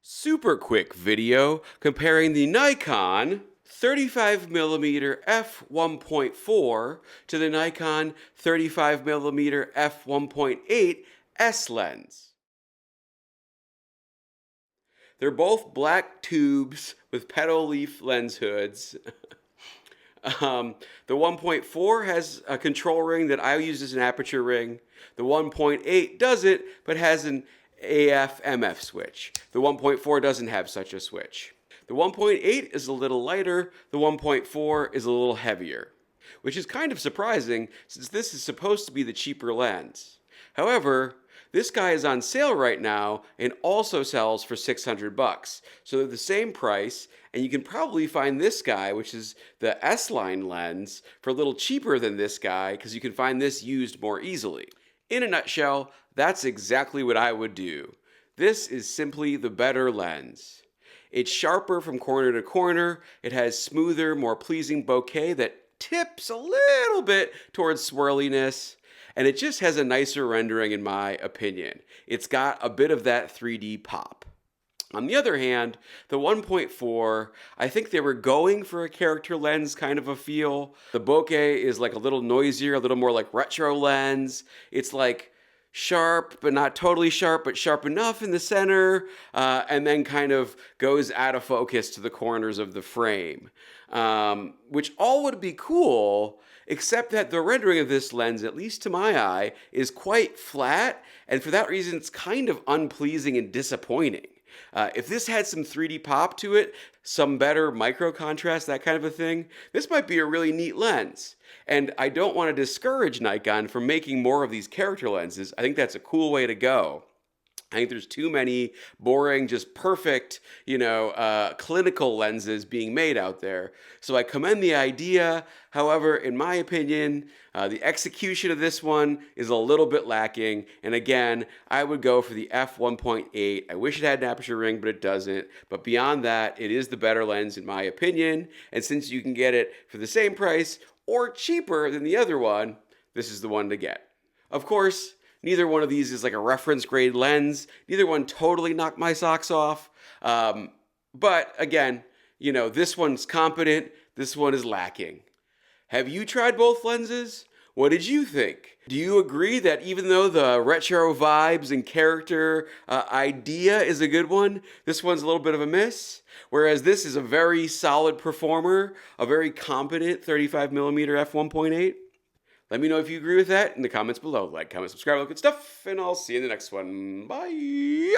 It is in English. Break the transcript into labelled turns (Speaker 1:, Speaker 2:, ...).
Speaker 1: Super quick video comparing the Nikon 35mm f1.4 to the Nikon 35mm f1.8 S lens. They're both black tubes with petal leaf lens hoods. The 1.4 has a control ring that I use as an aperture ring. The 1.8 doesn't, but has an AF/MF switch. The 1.4 doesn't have such a switch. The 1.8 is a little lighter, the 1.4 is a little heavier, which is kind of surprising since this is supposed to be the cheaper lens. However, this guy is on sale right now and also sells for $600. So they're the same price, and you can probably find this guy, which is the S-line lens, for a little cheaper than this guy because you can find this used more easily. In a nutshell, that's exactly what I would do. This is simply the better lens. It's sharper from corner to corner, it has smoother, more pleasing bokeh that tips a little bit towards swirliness, and it just has a nicer rendering in my opinion. It's got a bit of that 3D pop. On the other hand, the 1.4, I think they were going for a character lens kind of a feel. The bokeh is like a little noisier, a little more like retro lens. It's like sharp, but not totally sharp, but sharp enough in the center, and then kind of goes out of focus to the corners of the frame, which all would be cool, except that the rendering of this lens, at least to my eye, is quite flat, and for that reason, it's kind of unpleasing and disappointing. If this had some 3D pop to it, some better micro contrast, that kind of a thing, this might be a really neat lens. And I don't want to discourage Nikon from making more of these character lenses. I think that's a cool way to go. I think there's too many boring, just perfect, clinical lenses being made out there. So I commend the idea. However, in my opinion, the execution of this one is a little bit lacking. And again, I would go for the f1.8. I wish it had an aperture ring, but it doesn't. But beyond that, it is the better lens in my opinion. And since you can get it for the same price or cheaper than the other one, this is the one to get. Of course, neither one of these is like a reference grade lens. Neither one totally knocked my socks off. But again, this one's competent. This one is lacking. Have you tried both lenses? What did you think? Do you agree that even though the retro vibes and character idea is a good one, this one's a little bit of a miss? Whereas this is a very solid performer, a very competent 35mm f1.8? Let me know if you agree with that in the comments below. Like, comment, subscribe, all that good stuff, and I'll see you in the next one. Bye!